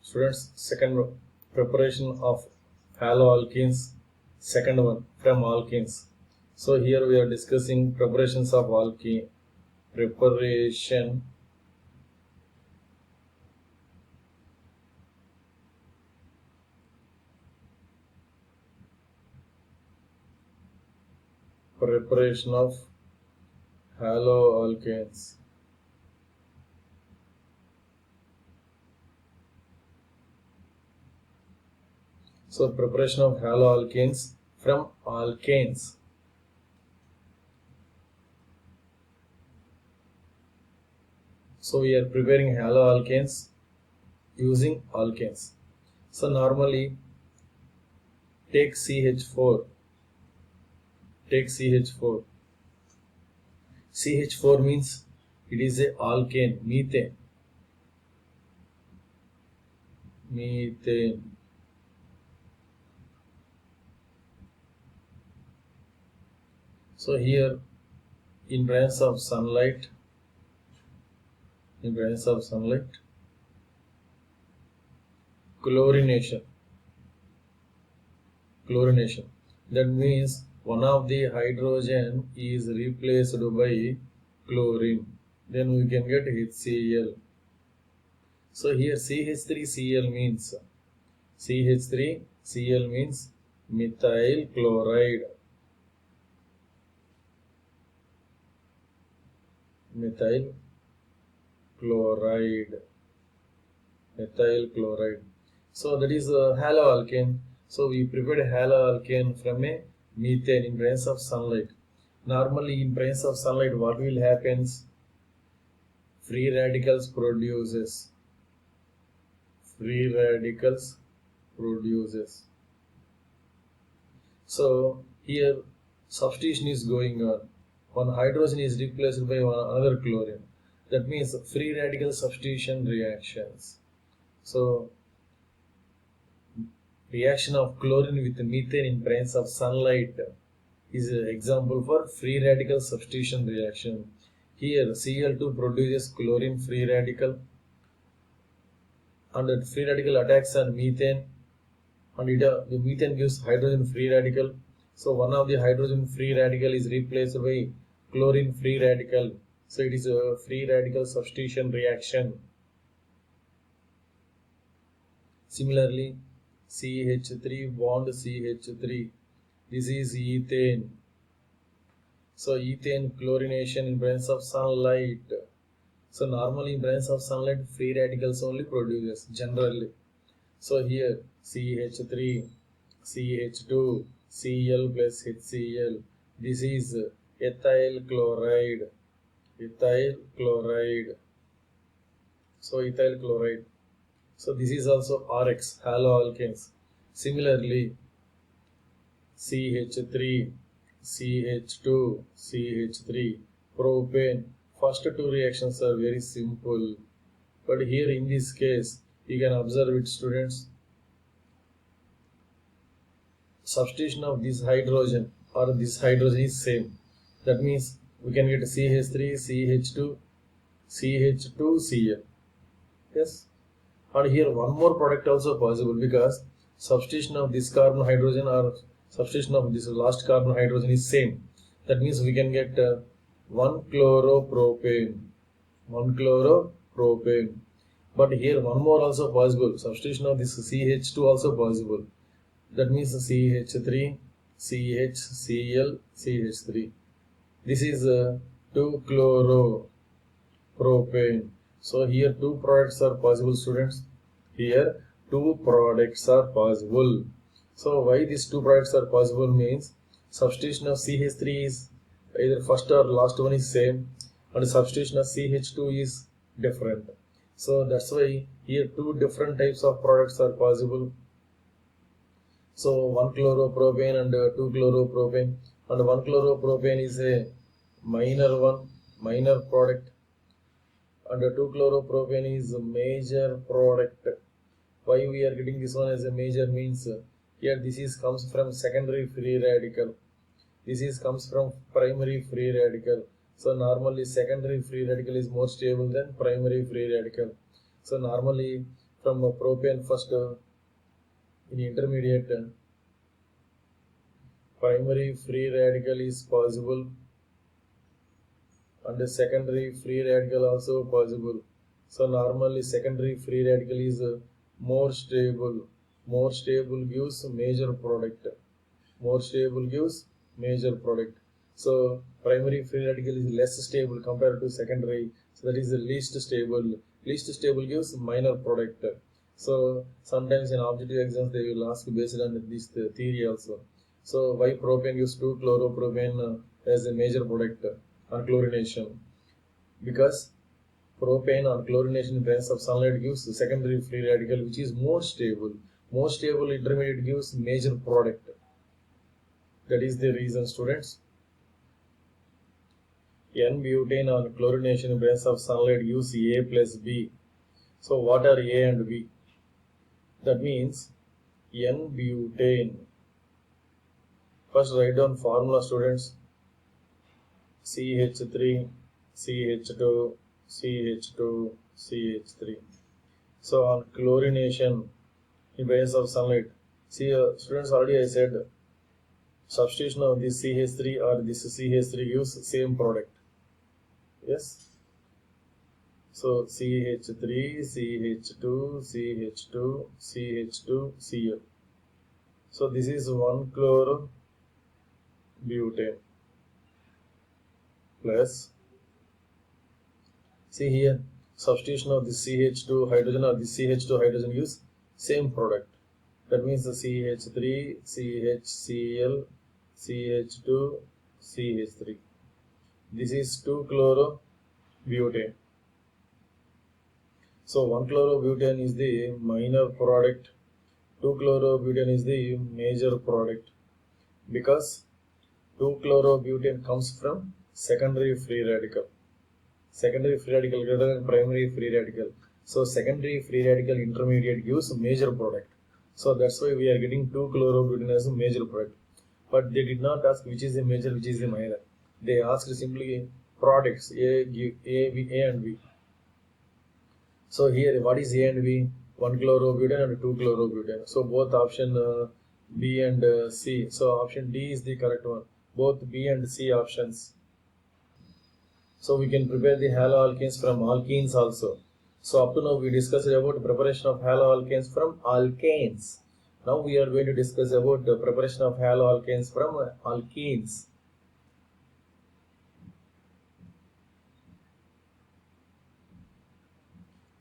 Students, second preparation of haloalkenes, second one from alkenes. So here we are discussing preparations of alkene, preparation of haloalkenes. So preparation of haloalkenes from alkanes. So we are preparing haloalkenes using alkanes. So normally take CH4. Take CH4. CH4 means it is a alkane, methane. Methane. So here in presence of sunlight, chlorination. That means one of the hydrogen is replaced by chlorine. Then we can get HCl. So here CH3Cl means methyl chloride. Methyl chloride. So that is a haloalkane. So we prepared haloalkane from a methane in presence of sunlight. Normally in presence of sunlight, what will happen? Free radicals produces. So here substitution is going on. One hydrogen is replaced by another chlorine. That means free radical substitution reactions. So reaction of chlorine with methane in presence of sunlight is an example for free radical substitution reaction. Here Cl2 produces chlorine free radical, and that free radical attacks on methane, and the methane gives hydrogen free radical. So one of the hydrogen free radical is replaced by chlorine free radical. So it is a free radical substitution reaction. Similarly, CH3 bond CH3. This is ethane. So ethane chlorination in presence of sunlight. So normally in presence of sunlight, free radicals only produces generally. So here CH3, CH2, Cl plus HCl. This is ethyl chloride. So ethyl chloride. So this is also RX, haloalkanes. Similarly, CH3, CH2, CH3, propane. First two reactions are very simple. But here in this case, you can observe it, students. Substitution of this hydrogen or this hydrogen is same. That means we can get CH3, CH2, CH2Cl. Yes. And here one more product also possible, because substitution of this carbon hydrogen or substitution of this last carbon hydrogen is same. That means we can get 1-chloropropane. But here one more also possible. Substitution of this CH2 also possible. That means CH3, CHCl, CH3. This is 2-chloropropane. So here two products are possible, students. Here two products are possible. So why these two products are possible means substitution of CH3 is either first or last one is same, and substitution of CH2 is different. So that's why here two different types of products are possible. So 1-chloropropane and 2-chloropropane, and 1-chloropropane is a minor product, and 2-chloropropane is a major product. Why we are getting this one as a major means here this is comes from secondary free radical. This is comes from primary free radical. So normally secondary free radical is more stable than primary free radical. So normally from propane first in intermediate primary free radical is possible and the secondary free radical also possible. So normally secondary free radical is more stable. More stable gives major product. More stable gives major product. So primary free radical is less stable compared to secondary. So that is the least stable. Least stable gives minor product. So sometimes in objective exams they will ask based on this theory also. So why propane gives 2-chloropropane as a major product on chlorination? Because propane on chlorination in presence of sunlight gives the secondary free radical which is more stable. More stable intermediate gives major product. That is the reason, students. N-butane on chlorination in presence of sunlight gives A plus B. So what are A and B? That means N-butane. First write down formula, students. CH3, CH2, CH2, CH3. So on chlorination in presence of sunlight. See, students, already I said substitution of this CH3 or this CH3 gives same product. Yes. So CH3, CH2, CH2, CH2, Cl. So this is 1-chlorobutane plus, see here, substitution of this CH2 hydrogen or this CH2 hydrogen gives same product. That means the CH3, CHCl, CH2, CH3. This is 2-chlorobutane. So 1-chlorobutane is the minor product, 2-chlorobutane is the major product, because 2-chlorobutane comes from secondary free radical. Secondary free radical greater than primary free radical. So secondary free radical intermediate gives major product. So that's why we are getting 2-chlorobutane as a major product. But they did not ask which is the major, which is the minor. They asked simply products A and B. So here, what is A and B? 1-chlorobutane and 2-chlorobutane. So both option B and C. So option D is the correct one. Both B and C options. So we can prepare the haloalkanes from alkenes also. So up to now we discussed about preparation of haloalkanes from alkanes. Now we are going to discuss about the preparation of haloalkanes from alkenes.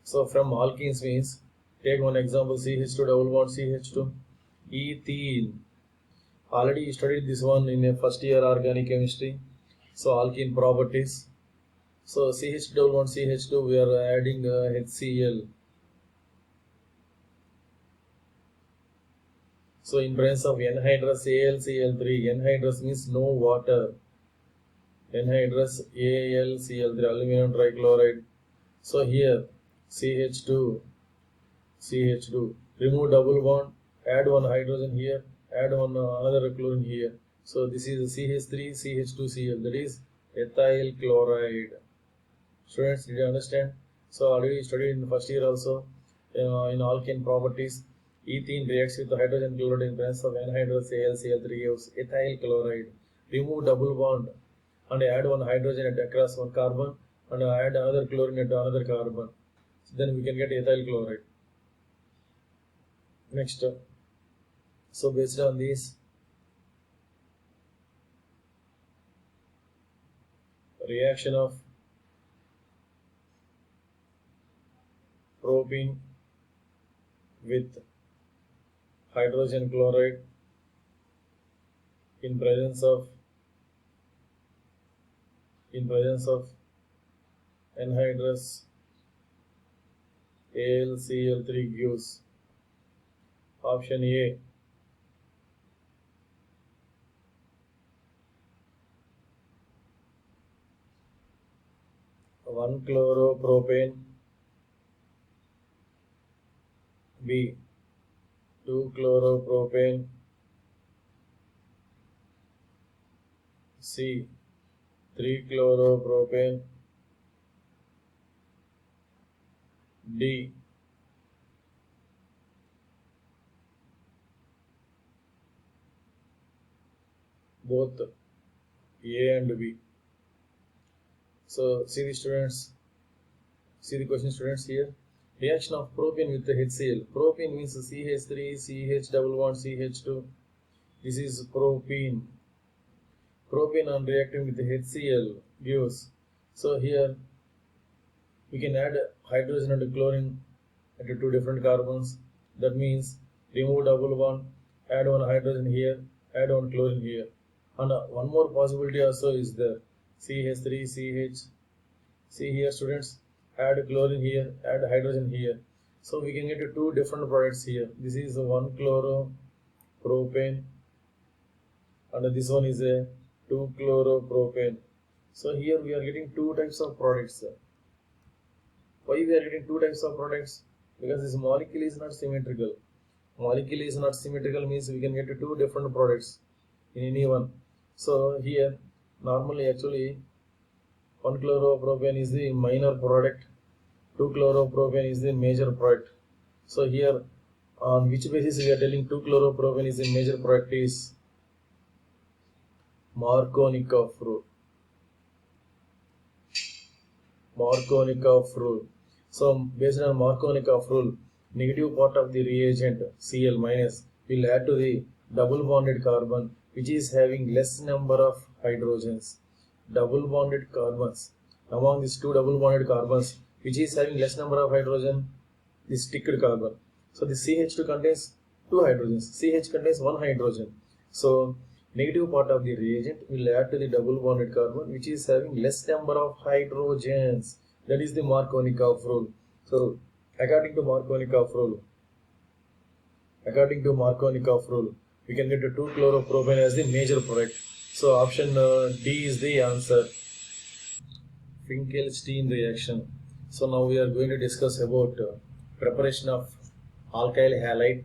So from alkenes means, take one example, CH2 double bond CH2, ethene. Already you studied this one in a first year organic chemistry. So alkene properties. So CH2 double bond CH2, we are adding HCl. So in presence of anhydrous AlCl3, anhydrous means no water. Anhydrous AlCl3, aluminum trichloride. So here CH2, remove double bond, add one hydrogen here, add one another chlorine here. So this is CH3, CH2Cl, that is ethyl chloride. Students, did you understand? So already studied in the first year also in alkane properties. Ethene reacts with the hydrogen chloride in presence of anhydrous AlCl3 gives ethyl chloride. Remove double bond and add one hydrogen across one carbon and add another chlorine at another carbon. So then we can get ethyl chloride. Next, so based on this, reaction of propene with hydrogen chloride in presence of anhydrous AlCl3 gives option A, 1-chloropropane, B, 2-chloropropane, C, 3-chloropropane, D, both A and B. So see the students, see the question students here. Reaction of propane with the HCl. Propane means CH3, CH double bond, CH2. This is propene. Propane on reacting with the HCl gives. So here we can add hydrogen and chlorine into two different carbons. That means remove double bond, add one hydrogen here, add one chlorine here. And one more possibility also is there. CH3, CH. See here students, add chlorine here, add hydrogen here. So we can get two different products here. This is 1-chloropropane and this one is a 2-chloropropane. So here we are getting two types of products. Why we are getting two types of products? Because this molecule is not symmetrical. Molecule is not symmetrical means we can get two different products in any one. So here normally actually 1-chloropropane is the minor product, 2-chloropropane is the major product. So here on which basis we are telling 2-chloropropane is the major product is Markovnikov rule. Markovnikov rule. So based on Markovnikov rule, negative part of the reagent Cl minus will add to the double bonded carbon which is having less number of hydrogens. Double bonded carbons. Among these two double bonded carbons which is having less number of hydrogen, this sticked carbon. So the CH2 contains two hydrogens. CH contains one hydrogen. So negative part of the reagent will add to the double bonded carbon which is having less number of hydrogens. That is the Markovnikov rule. So according to Markovnikov rule, we can get the 2-chloropropane as the major product. So option D is the answer. Finkelstein reaction. So now we are going to discuss about preparation of alkyl halide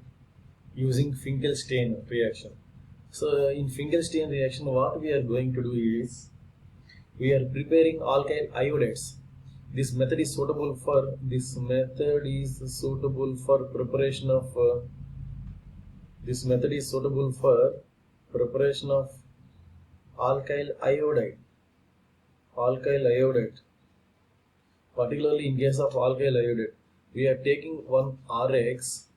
using Finkelstein reaction. So in Finkelstein reaction, what we are going to do is we are preparing alkyl iodides. This method is suitable for preparation of alkyl iodide. Particularly in case of alkyl iodide, we are taking one RX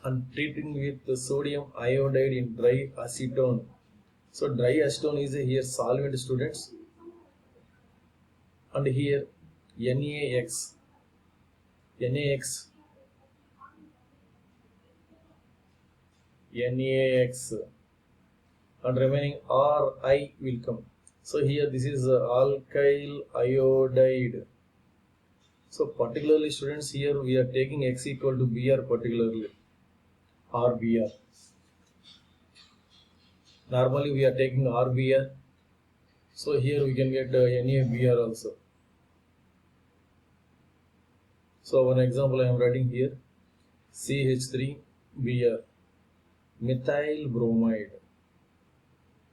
and treating with the sodium iodide in dry acetone. So dry acetone is here solvent students, and here NaX and remaining Ri will come. So here this is alkyl iodide. So particularly students, here we are taking X equal to Br particularly, or Br. Normally we are taking RBr. So here we can get NaBr also. So one example I am writing here, CH3Br, methyl bromide.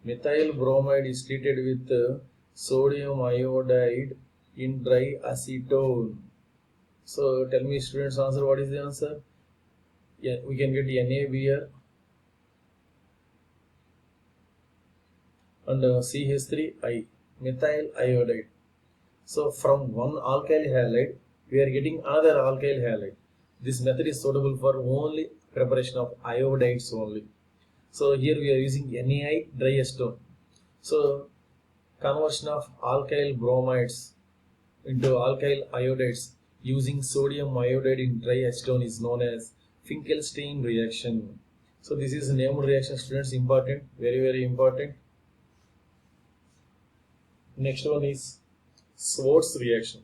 Methyl bromide is treated with sodium iodide in dry acetone. So tell me students, answer, what is the answer? Yeah, we can get NaBr and CH3I, methyl iodide. So from one alkyl halide we are getting another alkyl halide. This method is suitable for only preparation of iodides only. So here we are using NaI dry acetone. So conversion of alkyl bromides into alkyl iodides using sodium iodide in dry acetone is known as Finkelstein reaction. So this is a named reaction students, important, very important. Next one is Schwartz reaction.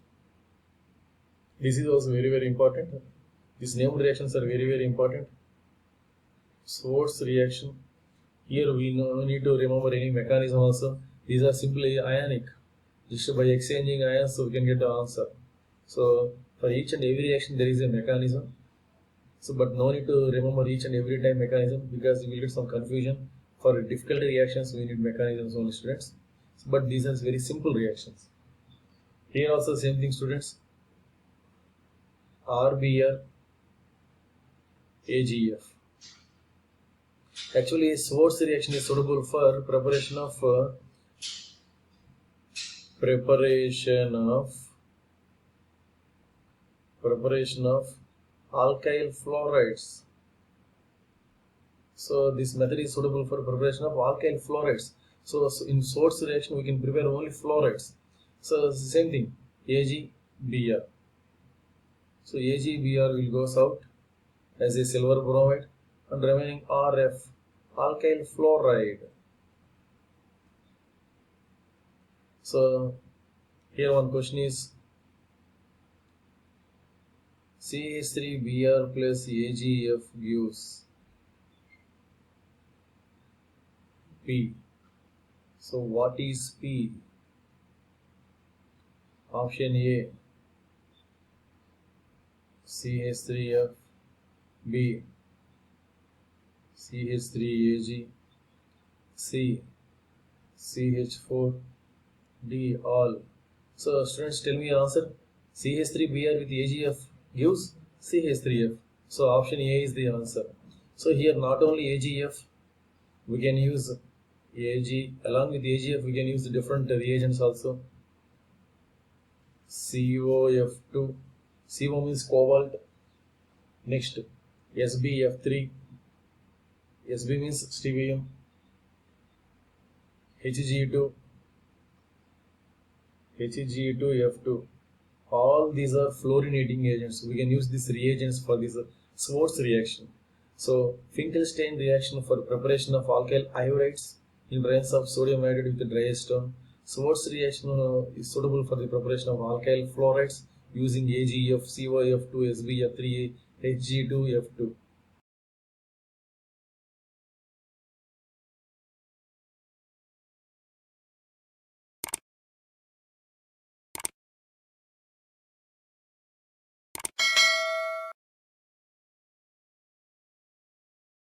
This is also very important. These named reactions are very important. Schwartz reaction. Here we need to remember any mechanism also. These are simply ionic. Just by exchanging ions, so we can get the answer. So for each and every reaction there is a mechanism. So but no need to remember each and every time mechanism, because you will get some confusion. For difficult reactions we need mechanisms only students. But these are very simple reactions. Here also same thing students. RBr AgF. Actually, Schwartz reaction is suitable for preparation of alkyl fluorides. So this method is suitable for preparation of alkyl fluorides. So in Schwartz reaction we can prepare only fluorides. So it's the same thing, AgBr. So AgBr will goes out as a silver bromide and remaining RF, alkyl fluoride. So here one question is CH3Br plus AgF gives P. So what is P? Option A, CH3F, B, CH3Ag, C, CH4, D, all. So students, tell me your answer. CH3Br with AgF gives CH3F. So option A is the answer. So here not only AgF, we can use Ag, along with AgF we can use different reagents also. COF2, CO means cobalt. Next, SbF3, Sb means strontium. Hg2, Hg2F2. All these are fluorinating agents. We can use these reagents for this Schwartz reaction. So Finkelstein reaction for preparation of alkyl iodides in presence of sodium iodide with the dry stone. Schwartz reaction is suitable for the preparation of alkyl fluorides using AgF, COF2, SbF3, Hg2F2.